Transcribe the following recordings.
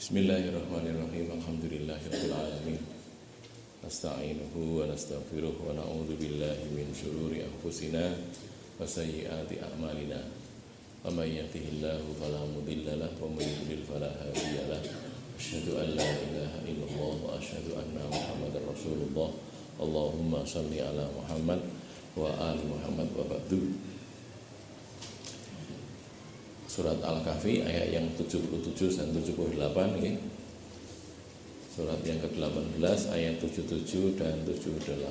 Bismillahirrahmanirrahim. Alhamdulillahirabbil alamin. Nasta'inuhu wa nastaghfiruh wa na'udzu billahi min syururi anfusina wa sayyiati a'malina. May yahdihillahu fala mudilla lahu wa may yudlil fala hadiya lahu. Asyhadu an la ilaha illallah wa asyhadu anna Muhammadar Rasulullah. Allahumma shalli ala Muhammad wa ali Muhammad wa ba'du. Surat Al-Kahfi ayat yang 77 dan 78 ini. Surat yang ke-18 ayat 77 dan 78.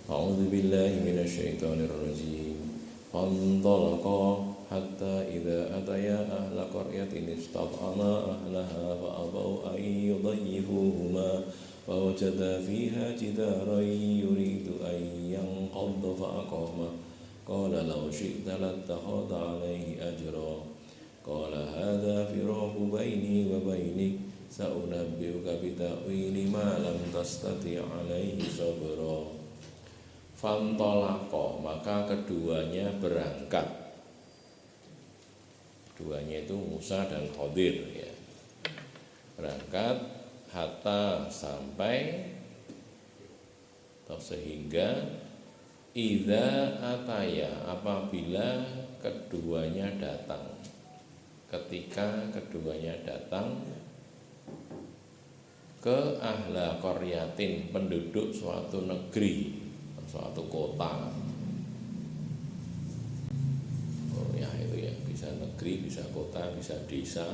A'udzu billahi minasyaitonir rajim. Fantalaqa hatta idza ataya ahla qaryatin istat'ama ahlaha fa abaw an yudayyifuhuma wa wajada fiha jidaran yuridu an yanqadha fa aqama. Qala law syi'ta lattakhadha 'alaihi ajra. Qala hadza firaqu baini wa bainik sa'unabbi'uka bi ta'wili ma lam tastati' 'alaihi sabra. Fantalaqa, maka keduanya berangkat. Keduanya itu Musa dan Khadir ya. Berangkat hatta sampai atau sehingga idza ataya, apabila keduanya datang, ketika keduanya datang ke ahla qaryatin, penduduk suatu negeri, suatu kota. Oh ya itu ya, bisa negeri, bisa kota, bisa desa.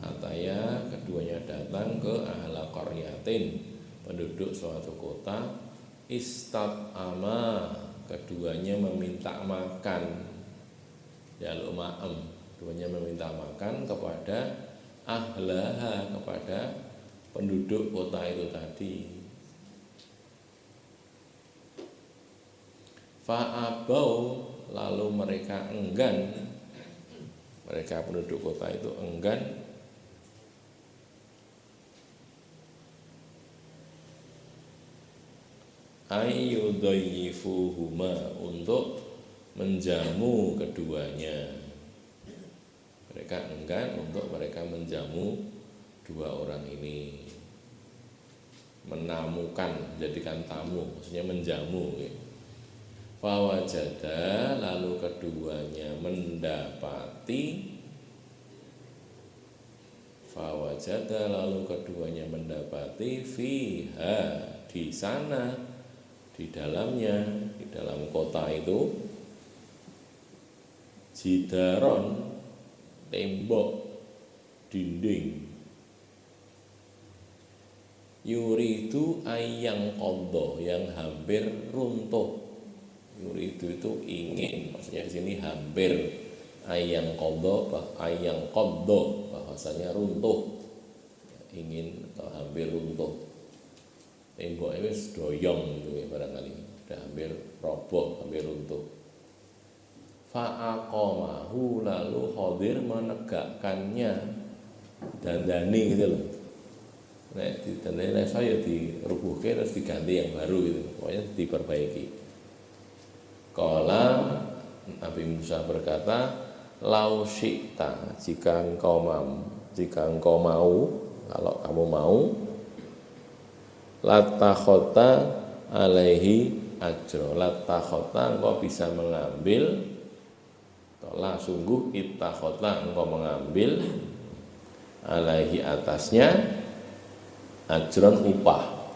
Ataya, keduanya datang ke ahla qaryatin, penduduk suatu kota. Istat'ama, keduanya meminta makan, jaluk ma'am, keduanya meminta makan kepada ahlaha, kepada penduduk kota itu tadi. Fa'abau, lalu mereka enggan, mereka penduduk kota itu enggan ayyudayyifuhuma, untuk menjamu keduanya. Mereka enggan untuk mereka menjamu dua orang ini, menamukan, jadikan tamu, maksudnya menjamu ya. Fawajada, lalu keduanya mendapati, fawajada, lalu keduanya mendapati, fiha, di sana, di dalamnya, di dalam kota itu, jidaron, tembok, dinding, yuridu ayang qadha, yang hampir runtuh. Yuridu itu ingin, maksudnya di sini hampir, ayang qadha, bahasanya runtuh, ingin atau hampir runtuh. Temboknya wis doyong gitu ya, barangkali udah hampir roboh, hampir runtuh. Fa'aqamahu, lalu Khadir menegakkannya, dandani gitu loh. Nek ditandani saya dirubuhke terus diganti yang baru gitu, pokoknya diperbaiki. Qala, Nabi Musa berkata, lau syi'ta, jika engkau mau, kalau kamu mau, latakhota alaihi ajro, latakhota, engkau bisa mengambil, tolak sungguh, ittakhota, engkau mengambil, alaihi, atasnya, ajron, upah.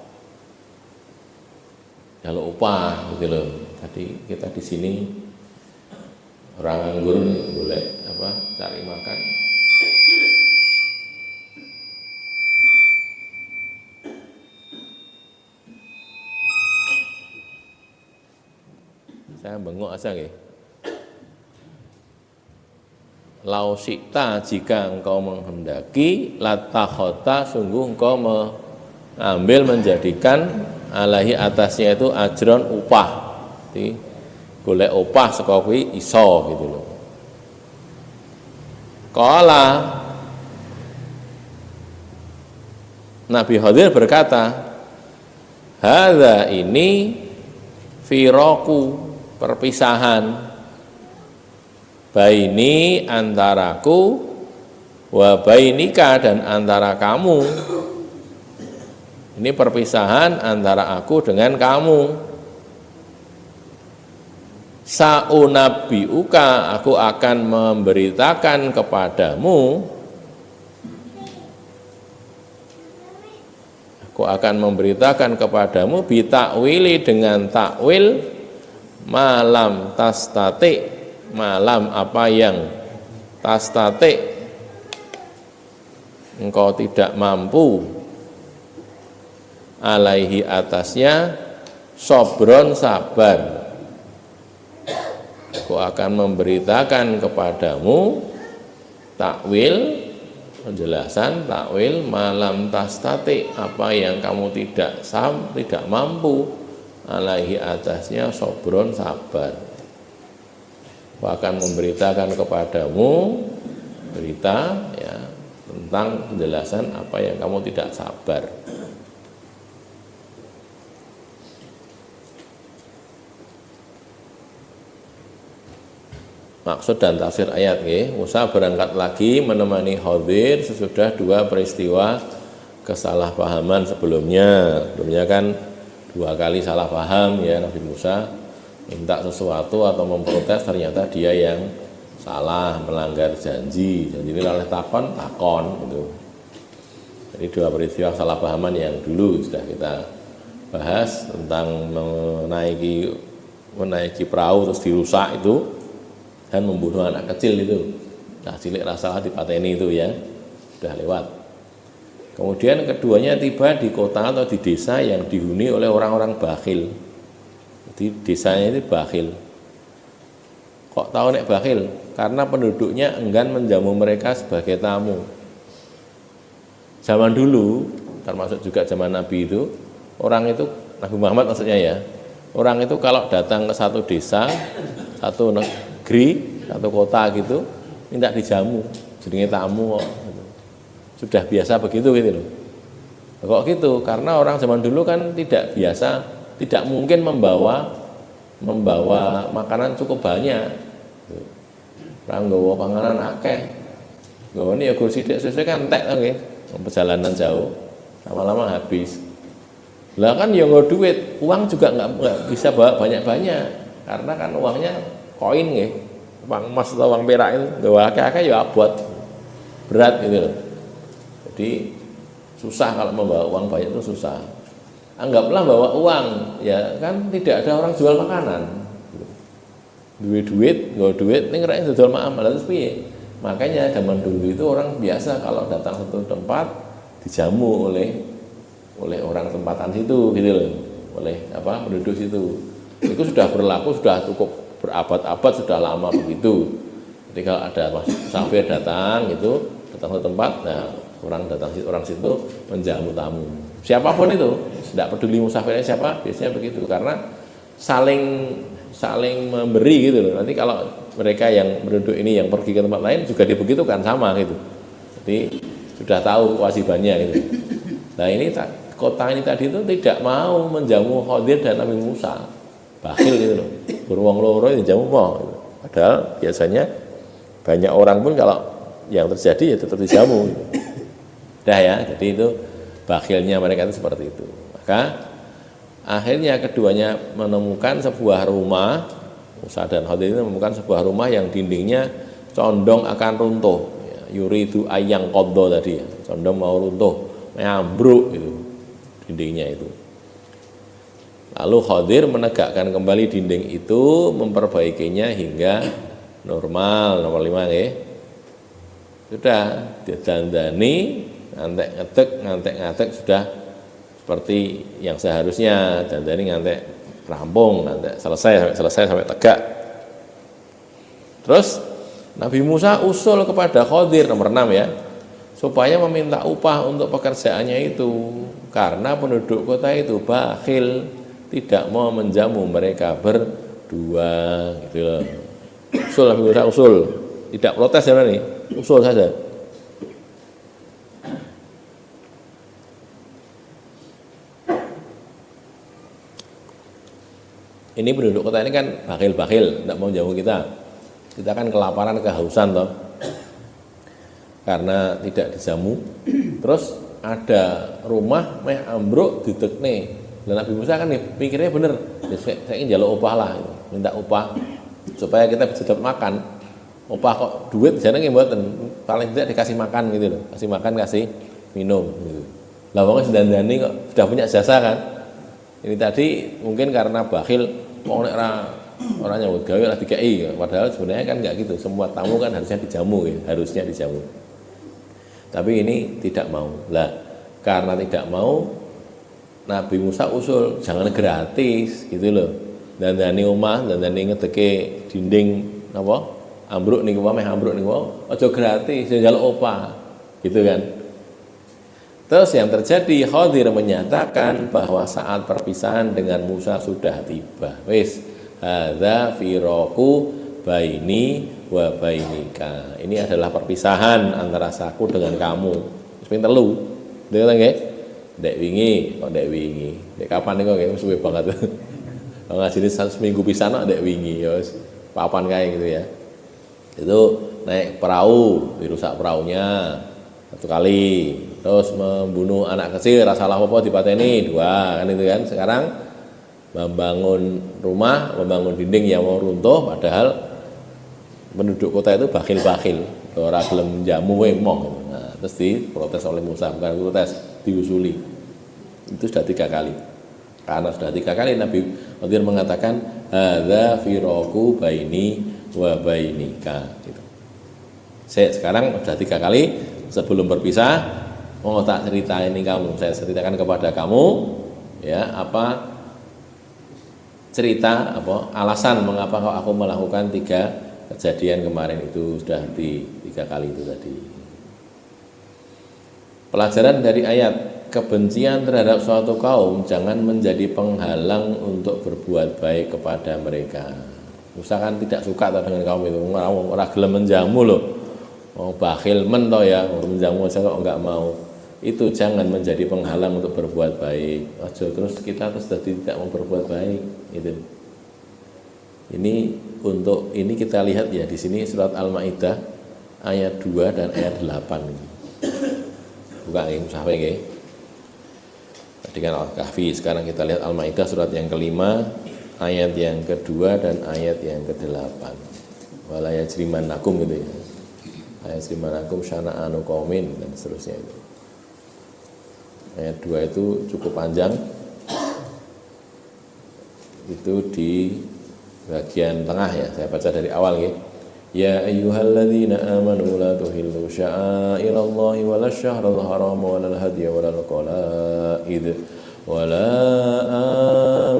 Kalau upah gitu loh. Tadi kita di sini orang nganggur boleh cari makan. Saya bengok aja nggih. Lau syi'ta, jika engkau menghendaki, latakhota, sungguh engkau mengambil, menjadikan, alaihi, atasnya itu ajron, upah. Jadi golek upah saka kuwi iso gitu loh. Qala, Nabi Khadir berkata, hadza, ini firaku, perpisahan, baini, antaraku, wa bainika, dan antara kamu. Ini perpisahan antara aku dengan kamu. Saunabiuka, aku akan memberitakan kepadamu, bitakwili, dengan takwil, malam tastati, malam apa yang tastati engkau tidak mampu, alaihi atasnya, sobron sabar. Aku akan memberitakan kepadamu takwil, penjelasan takwil, malam tastati, apa yang kamu tidak mampu, alaihi atasnya, sobron sabar. Aku akan memberitakan kepadamu berita ya tentang penjelasan apa yang kamu tidak sabar. Maksud dan tafsir ayat ya. Musa berangkat lagi menemani Khadir sesudah dua peristiwa kesalahpahaman sebelumnya. Sebelumnya kan dua kali salah paham ya, Nabi Musa minta sesuatu atau memprotes, ternyata dia yang salah, melanggar janji. Jadi ini oleh takon gitu. Jadi dua peristiwa kesalahpahaman yang dulu sudah kita bahas tentang menaiki perahu terus dirusak itu, dan membunuh anak kecil itu, nah cilik rasa dipateni itu ya, sudah lewat. Kemudian keduanya tiba di kota atau di desa yang dihuni oleh orang-orang bakhil. Jadi desanya itu bakhil. Kok tahu nek bakhil? Karena penduduknya enggan menjamu mereka sebagai tamu. Zaman dulu, termasuk juga zaman Nabi itu, orang itu, Nabi Muhammad maksudnya ya, orang itu kalau datang ke satu desa, satu negeri, satu kota gitu, minta dijamu, jenenge tamu gitu. Sudah biasa begitu gitu loh. Kok gitu? Karena orang zaman dulu kan tidak biasa, tidak mungkin membawa makanan cukup banyak. Orang nggawa panganan akeh. Nggawa ini ya gur sithik sesuk kan entek nggih. Perjalanan jauh, lama-lama habis. Lah kan ya nggo duit, uang juga nggak bisa bawa banyak-banyak, karena kan uangnya koin nggih. Uang emas atau uang perak itu nggawa akeh-akeh ya abot. Berat gitu loh. Jadi susah kalau membawa uang banyak itu susah. Anggaplah bawa uang, ya kan tidak ada orang jual makanan. Duit, nggawa duit ning rek dodol ma'am, lha terus piye? Makanya zaman dulu itu orang biasa kalau datang satu tempat dijamu oleh orang tempatan situ gitu loh, oleh penduduk situ. Itu sudah berlaku, sudah cukup berabad-abad, sudah lama begitu. Jadi kalau ada musafir datang gitu, datang ke tempat, nah orang situ menjamu tamu. Siapapun itu, tidak peduli musafirnya siapa, biasanya begitu, karena saling memberi gitu loh. Nanti kalau mereka yang penduduk ini yang pergi ke tempat lain juga dibegitukan sama gitu. Jadi sudah tahu kewajibannya gitu. Nah ini kota ini tadi itu tidak mau menjamu Khadir dan Nabi Musa, bakhil gitu loh. Beruang loro yang jamu mau. Gitu. Padahal biasanya banyak orang pun kalau yang terjadi ya tetap dijamu. Gitu. Dah ya, jadi itu bakhilnya mereka itu seperti itu. Maka akhirnya keduanya menemukan sebuah rumah, Musa dan Khadir itu menemukan sebuah rumah yang dindingnya condong akan runtuh. Yuridu ayang qadha tadi ya, condong mau runtuh, ambruk itu dindingnya itu. Lalu Khadir menegakkan kembali dinding itu, memperbaikinya hingga normal, nomor 5 ya. Sudah didandani, ngantek sudah seperti yang seharusnya, dandani ngantek rampung, ngantek selesai sampai tegak. Terus Nabi Musa usul kepada Khadir nomor 6 ya, supaya meminta upah untuk pekerjaannya itu, karena penduduk kota itu bakhil, tidak mau menjamu mereka berdua gitu loh. Usul Nabi Musa, usul, tidak protes ya nih, usul saja. Ini penduduk kota ini kan bakhil, tidak mau jamu kita. Kita kan kelaparan, kehausan toh. karena tidak dijamu. Terus ada rumah meh ambruk ditekne. Dan Nabi Musa kan pikirnya bener, saya ingin jaluk upah lah, minta upah supaya kita bisa dapat makan. Upah kok duit jarang yang buatan, paling tidak dikasih makan gitu loh, kasih makan, kasih minum gitu. Lah wong sedandani kok sudah punya jasa kan. Ini tadi mungkin karena bakhil, mau nek orang nyambut gawe lah dikai, padahal sebenarnya kan enggak gitu. Semua tamu kan harusnya dijamu ya, harusnya dijamu. Tapi ini tidak mau. Lah, karena tidak mau, Nabi Musa usul jangan gratis gitu loh. Dandani omah, dandani ngedeke dinding apa? Ambruk niku wae ambruk niku aja gratis, ya njaluk opah. Gitu kan. Terus yang terjadi, Khadir menyatakan bahwa saat perpisahan dengan Musa sudah tiba. Wis, hadza firaqu baini wa bainika. Ini adalah perpisahan antara aku dengan kamu. Wis ping telu. Nggih nggih. Dek wingi, kok dek wingi. Dek kapan niku nggih suwe banget. Ngajine seminggu pisan kok dek wingi ya wis papan kae gitu ya. Itu naik perahu, dirusak perahunya satu kali. Terus membunuh anak kecil, salah apa dipateni 2 kan itu kan. Sekarang membangun rumah, membangun dinding yang mau runtuh, padahal penduduk kota itu bakhil-bakhil, ora gelem jamu wae moh. Nah, terus diprotes oleh Musa, bukan protes, diusuli. Itu sudah 3 kali. Karena sudah 3 kali Nabi Khadir mengatakan hadza firaqu baini wa bainika gitu. Sekarang sudah 3 kali sebelum berpisah, mau tak cerita ini kamu, saya ceritakan kepada kamu ya apa cerita apa alasan mengapa aku melakukan 3 kejadian kemarin itu sudah di 3 kali itu tadi. Pelajaran dari ayat, kebencian terhadap suatu kaum jangan menjadi penghalang untuk berbuat baik kepada mereka. Musa kan tidak suka dengan kaum itu, orang gelem menjamu loh, mau bakhil men toh ya, menjamu aja kok enggak mau. Itu jangan menjadi penghalang untuk berbuat baik. Aja terus kita terus tidak mau berbuat baik itu. Ini untuk ini kita lihat ya di sini surat Al-Maidah ayat 2 dan ayat 8. Buka nggih sampai nggih. Tadi kan Al-Kahfi, sekarang kita lihat Al-Maidah surat yang kelima, ayat yang kedua dan ayat yang ke-8. Wala yajrimannakum gitu ya. Ayat yajrimannakum syana'anu qaumin dan seterusnya itu. Ayat 2 itu cukup panjang. Itu di bagian tengah ya. Saya baca dari awal ya. Ya ayyuhalladzina amanu la tuhillu sya'airallahi wala syahral haram wala hadiya wala qalaid wala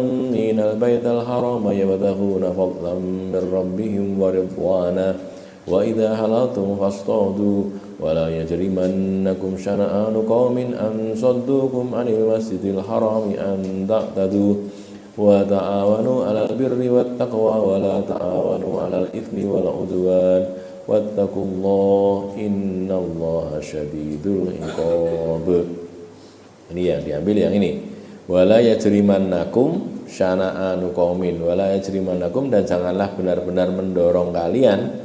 aminal baital haram yabtaghuna fadlan min rabbihim wa ridwana wa idza halatum fastadu wala yajrimannakum syana'anu qaumin an saddukum 'anil masjidil harami an ta'tadu wa ta'awanu 'alal birri wat taqwa wa la ta'awanu 'alal itsmi wal 'udwan wattaqullaha innallaha syadidul iqab. Ini yang diambil yang ini. Wala yajrimannakum syana'anu qaumin wala yajrimannakum, dan janganlah benar-benar mendorong kalian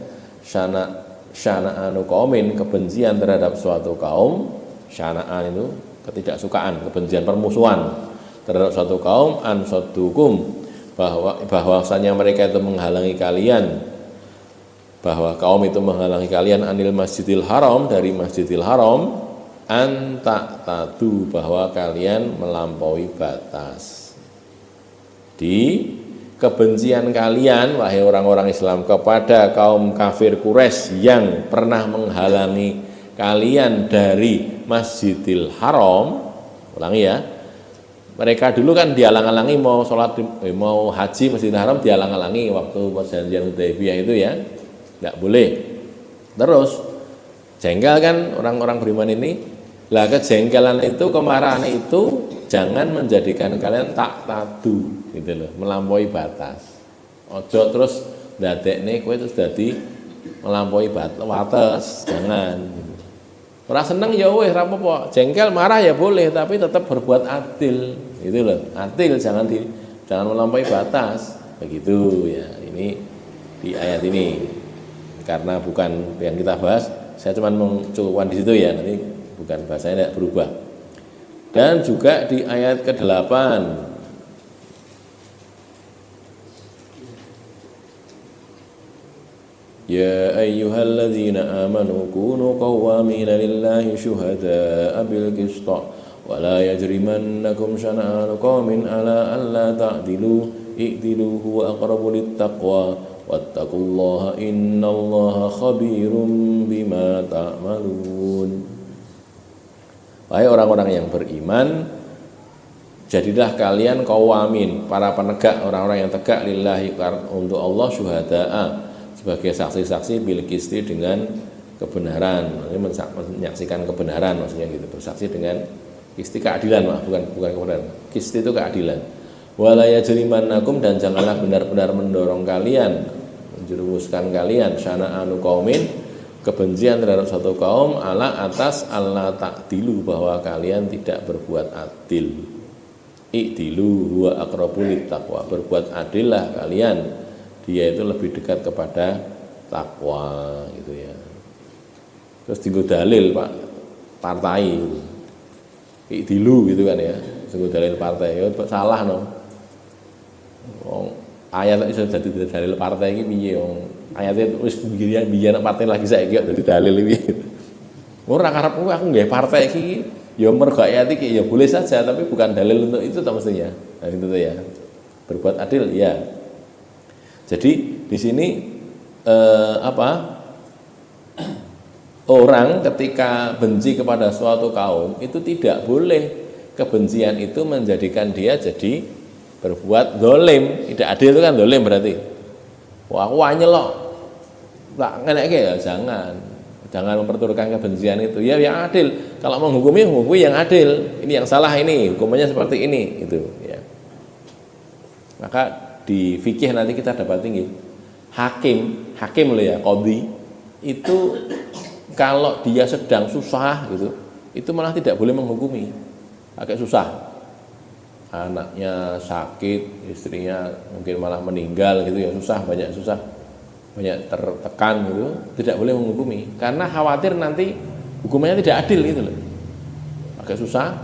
syana'anu qaumin, kebencian terhadap suatu kaum. Syana'an itu ketidaksukaan, kebencian, permusuhan terhadap suatu kaum, ansaddukum, bahwasanya mereka itu menghalangi kalian, bahwa kaum itu menghalangi kalian anil masjidil haram, dari masjidil haram, anta'tadu, bahwa kalian melampaui batas. Di kebencian kalian wahai orang-orang Islam kepada kaum kafir Quraisy yang pernah menghalangi kalian dari Masjidil Haram. Ulangi ya. Mereka dulu kan dihalang-halangi mau sholat, mau haji Masjidil Haram, dihalang-halangi waktu perjanjian Hudaybiyah itu ya. Enggak boleh. Terus jengkel kan orang-orang beriman ini. Lah kejengkelan itu, kemarahan itu jangan menjadikan kalian tak tadu gitu loh, melampaui batas. Ojo terus ndadekne kowe terus dadi melampaui batas, jangan. Ora seneng ya wis ora apa-apa, jengkel marah ya boleh, tapi tetap berbuat adil gitu loh. Adil, jangan melampaui batas. Begitu ya. Ini di ayat ini. Karena bukan yang kita bahas Saya cuma mencukupan di situ ya, nanti bukan bahasanya tidak berubah. Dan juga di ayat ke-8, ya ayyuhalladzina amanu kunu qawwamina lillahi syuhada'a bil qist wa la yajrimannakum shana'anu qaumin ala alla ta'dilu i'dilu huwa aqrabu littaqwa wattaqullaha innallaha khabirum bima ta'malun. Wahai orang-orang yang beriman, jadilah kalian qawamin, para penegak, orang-orang yang tegak lillahi, untuk Allah, syuhada'a, sebagai saksi-saksi bil qisti, dengan kebenaran, menyaksikan kebenaran, maksudnya gitu, bersaksi dengan qisti, keadilan, bukan kebenaran. Qisti itu keadilan. Wala yajrimannakum, dan janganlah benar-benar mendorong kalian, menjerumuskan kalian, syana'anu qaumin, kebencian terhadap satu kaum, ala atas Allah ta'dilu, bahwa kalian tidak berbuat adil. I'dilu huwa aqrabu littaqwa, berbuat adillah kalian, dia itu lebih dekat kepada takwa, gitu ya. Terus tinggal dalil Pak, partai gitu. I'dilu gitu kan ya, tinggal dalil partai, ya salah no. Ayat itu jadi dalil partai ini piye wong ayatnya wis biyen partai lagi saiki kok dadi dalil iki. Ora karepku aku nggih partai iki ya mergo ayat iki ya boleh saja, tapi bukan dalil untuk itu tak mestinya. Nah, itu ya. Berbuat adil ya. Jadi di sini orang ketika benci kepada suatu kaum itu tidak boleh kebencian itu menjadikan dia jadi berbuat dolim. Tidak adil itu kan dolim berarti. Wah aku nyelok tak ngenek ya, jangan memperturutkan kebencian itu. Ya yang adil, kalau menghukumi yang adil. Ini yang salah, ini hukumannya seperti ini, itu ya. Maka di fikih nanti kita dapat tinggi hakim loh ya, qadhi itu kalau dia sedang susah gitu, itu malah tidak boleh menghukumi. Agak susah, anaknya sakit, istrinya mungkin malah meninggal gitu ya, banyak tertekan gitu, tidak boleh menghukumi karena khawatir nanti hukumannya tidak adil gitu loh. Agak susah,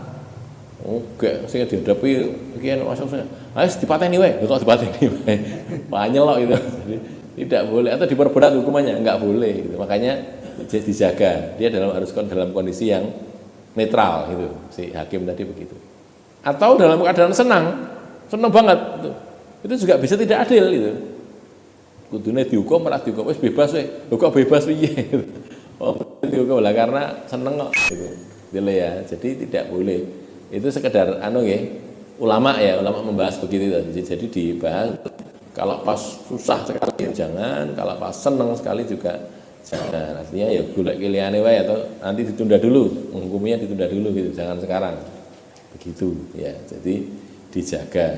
oke, sehingga dihadapi kian maksudnya, harus dipateni wae, kok dipateni wae, nyelok gitu. Jadi, tidak boleh, atau diperberat hukumannya, enggak boleh gitu. Makanya dijaga, dia harus dalam kondisi yang netral gitu, si hakim tadi begitu. Atau dalam keadaan senang banget itu juga bisa tidak adil gitu. Kudune dihukum malah dihukum wis bebas weh. Kok bebas piye? Oh, dihukum lah karena seneng kok gitu. Gitu ya. Jadi tidak boleh. Itu sekedar ulama membahas begitu tadi. Jadi dibahas kalau pas susah sekali jangan, kalau pas seneng sekali juga jangan. Artinya ya golek liyane wae atau nanti ditunda dulu, hukumnya ditunda dulu gitu, jangan sekarang. Begitu ya. Jadi dijaga.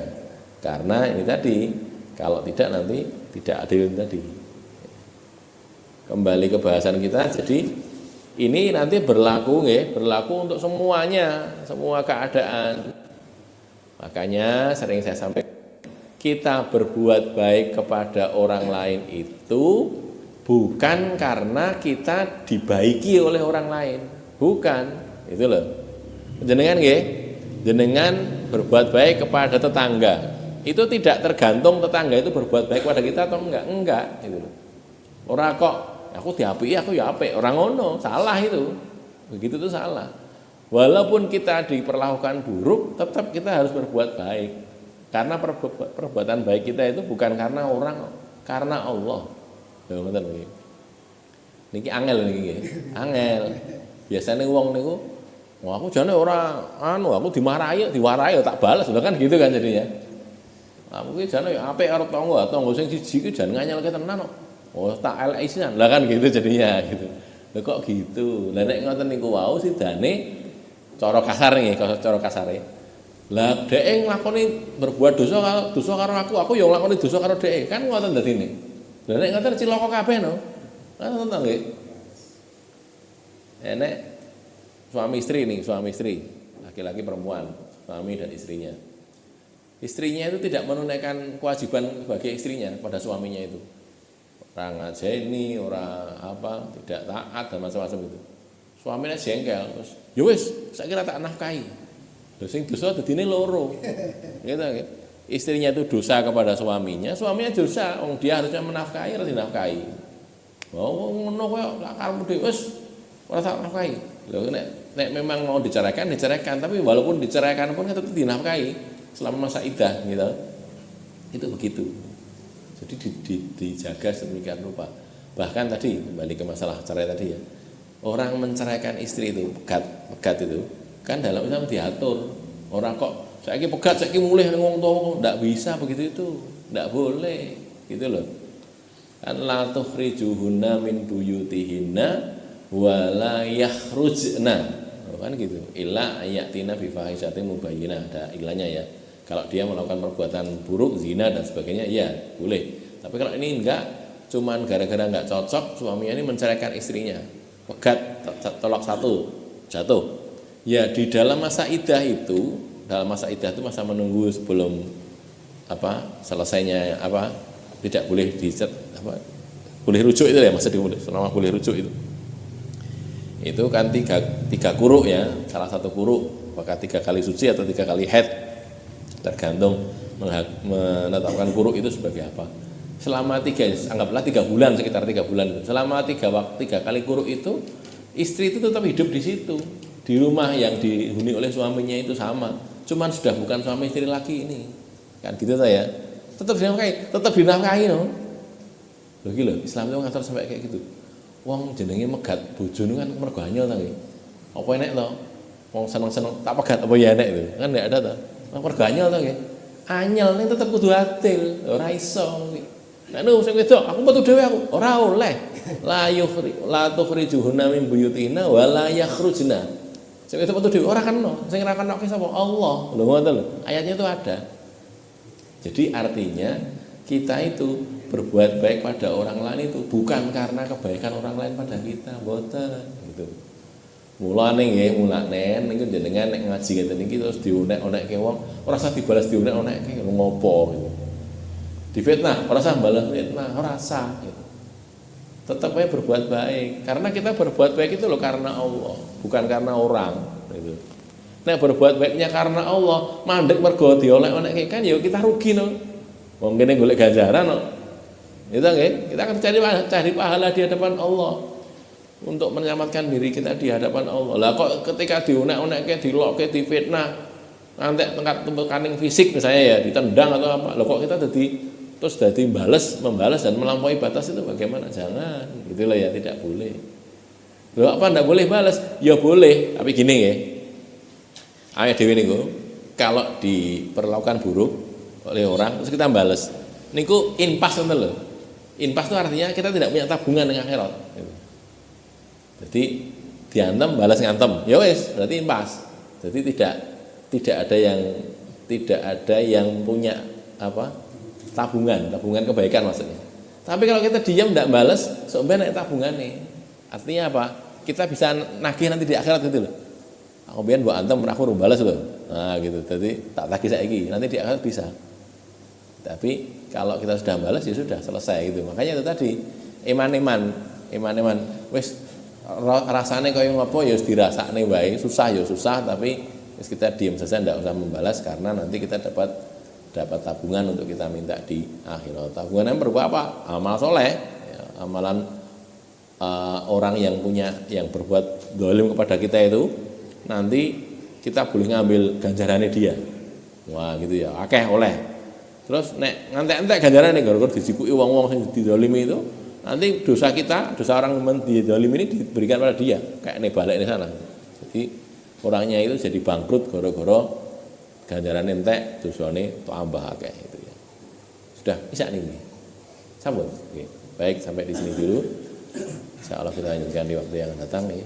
Karena ini tadi kalau tidak nanti tidak adil tadi. Kembali ke bahasan kita, jadi ini nanti berlaku untuk semuanya, semua keadaan. Makanya sering saya sampaikan, kita berbuat baik kepada orang lain itu bukan karena kita dibaiki oleh orang lain, bukan. Itu loh. Jenengan berbuat baik kepada tetangga. Itu tidak tergantung tetangga itu berbuat baik kepada kita atau enggak gitu loh. Ora kok aku diapiki aku ya apik, ora ngono, salah itu. Begitu tuh salah. Walaupun kita diperlakukan buruk, tetap kita harus berbuat baik. Karena perbuatan baik kita itu bukan karena orang, karena Allah. Ya ngoten niki. Niki angel niki, angel. Biasanya wong niku, wah aku jane ora aku diwarai tak balas, kan gitu kan jadinya. Aku ki jane apik karo tangga sing siji ki jan nganyelke tenan kok. Oh, tak elek-isian. Lah kan gitu jadinya gitu. Lha kok gitu. Lah nek ngoten niku wau sidane cara kasar nggih, cara kasare. Lah dhek nglakoni berbuat dosa karo aku ya nglakoni dosa karo dhek. Kan ngoten dadine. Lah nek ngoten cilaka kabeh no. Kan ngoten nggih. Enek suami istri, laki-laki perempuan, suami dan istrinya. Istrinya itu tidak menunaikan kewajiban sebagai istrinya pada suaminya itu. ora ngajeni, ora tidak taat dan macam-macam itu. Suaminya jengkel, terus ya wis, saiki tak nafkahi. Lho sing dosa dadine loro. Gitu. Istrinya itu dosa kepada suaminya dosa, dia harusnya menafkahi harus dinafkahi. Oh ngono koyo lak karepmu dhewe wis ora tak nafkahi. Lho nek memang mau diceraikan, tapi walaupun diceraikan pun tetap dinafkahi selama masa iddah gitu. Itu begitu. Jadi dijaga sedemikian rupa. Bahkan tadi kembali ke masalah cerai tadi ya. Orang menceraikan istri itu, pegat itu kan dalam Islam diatur. Orang kok saiki pegat, saiki mulih ning wong tuwa, ndak bisa begitu itu. Ndak boleh, gitu loh. Kan la tukhrijuhunna min buyutihinna wa la yakhrujna. Kan gitu. Illa ayatina bi fahishatin mubayyinah. Ada ilahnya ya. Kalau dia melakukan perbuatan buruk, zina dan sebagainya, ya boleh. Tapi kalau ini enggak, cuman gara-gara enggak cocok, suaminya ini menceraikan istrinya, pegat, tolak satu, jatuh. Ya di dalam masa iddah itu masa menunggu sebelum selesainya tidak boleh boleh rujuk itu ya, maksudnya selama boleh rujuk itu. Itu kan tiga kuruk ya, salah satu kuruk, apakah 3 kali suci atau 3 kali haid. Tergantung menetapkan kuruk itu sebagai apa. Selama anggaplah 3 bulan, sekitar 3 bulan. Selama 3 kali kuruk itu, istri itu tetap hidup di situ, di rumah yang dihuni oleh suaminya itu sama. Cuman sudah bukan suami istri lagi ini, kan gitu saya. Tetap dinafkahi no. Loh gitu, Islam itu ngatur sampai kayak gitu. Wong jenenge megat bojone kan mergo anyel ta nggih. Apa enek to? Wong seneng-seneng tak pegat apa ya enek itu? Kan enggak ada to. Mergo anyel to nggih. Anyel ning tetep kudu adil, ora iso kuwi. Nek sing wedok aku metu dhewe aku, ora oleh. La tukhrijuhunna min buyutina wa la yakhrujna. Sing wedok metu dhewe ora kena. Sing ora kena ki sapa? Allah. Lho ngoten lho. Ayatnya itu ada. Jadi artinya kita itu berbuat baik pada orang lain itu bukan karena kebaikan orang lain pada kita, mboten gitu. Mulane nggih, mulane niku jenengan nek ngaji ngeten iki terus dionek-onekke wong, ora usah dibalas dionek-onekke ngopo gitu. Difitnah, ora usah balas fitnah, ora usah gitu. Tetap aja berbuat baik, karena kita berbuat baik itu loh karena Allah, bukan karena orang gitu. Nek berbuat baiknya karena Allah, mandek mergo dionek-onekke kan ya kita rugi no. Wong kene golek ganjaran no. Itu nggih, kita akan cari pahala di hadapan Allah. Untuk menyelamatkan diri kita di hadapan Allah. Lah kok ketika dionek-onekke, dilokke, difitnah, ngantek tingkat tekaning fisik misalnya ya, ditendang atau apa. Lah kok kita terus membalas dan melampaui batas itu bagaimana? Jangan. Gitu loh ya, tidak boleh. Loh apa enggak boleh balas? Ya boleh, tapi gini ya. Ayat dhewe niku kalau diperlakukan buruk oleh orang terus kita balas. Niku inpas ngoten lho. Inpas itu artinya kita tidak punya tabungan dengan akhirat gitu. Jadi diantem balas ngantem, ya wes berarti impas. Jadi tidak ada yang punya tabungan kebaikan maksudnya. Tapi kalau kita diam tidak balas, sebenarnya tabungan nih. Artinya apa? Kita bisa nagih nanti di akhirat itu loh. Aku biar buat antem aku balas loh. Nah gitu. Jadi tak tagih saiki, nanti di akhirat bisa. Tapi kalau kita sudah balas ya sudah selesai gitu. Makanya itu tadi iman-iman wes rasane kaya ngopo ya wis dirasakne wae, susah ya susah, tapi wis kita diam saja ndak usah membalas karena nanti kita dapat tabungan untuk kita minta di akhirat. Tabungan yang berupa apa? Amal soleh, ya, amalan orang yang berbuat zalim kepada kita itu nanti kita boleh ngambil ganjarannya dia. Wah, gitu ya. Akeh oleh. Terus nek ngantek-entek ganjarane gara-gara dijikuki wong-wong sing dizalimi itu nanti dosa orang dizalimi ini diberikan pada dia kayak nih balik di sana. Jadi orangnya itu jadi bangkrut gara-gara ganjaran entek dosane tambah akeh itu ya. Sudah bisa nih. Sambung. Oke. Baik, sampai di sini dulu. Insyaallah kita lanjutkan di waktu yang datang nih.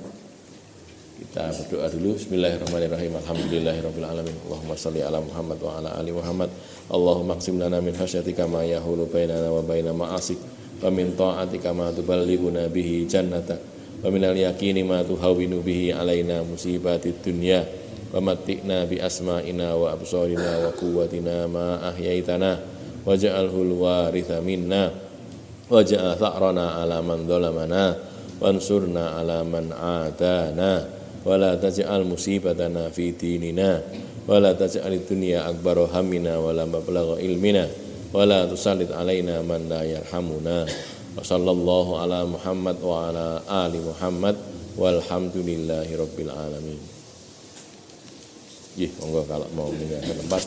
Kita berdoa dulu. Bismillahirrahmanirrahim. Alhamdulillahirabbil alamin. Allahumma shalli ala Muhammad wa ala ali Muhammad. Allahumma qsim lana min khasyatika ma yahulu bainana wa baina ma'asik. Wa min ta'atika ma tuballighuna bihi jannatak wa minal yaqini ma tuhawwinu bihi alaina musibatid dunya wa matti'na bi asma'ina wa absarina wa quwwatina ma ahyaitana waj'alhul waritha minna waj'al tha'rana 'ala man dhalamana wansurna 'ala man 'adana wa la taj'al musibatana fi dinina wa la taj'alid dunya akbara hammina wa la mablagha ilmina wa la tusallit 'alaina man la yarhamuna wa sallallahu ala Muhammad wa ala ali Muhammad walhamdulillahi rabbil alamin. Monggo kalau mau pindah ke tempat.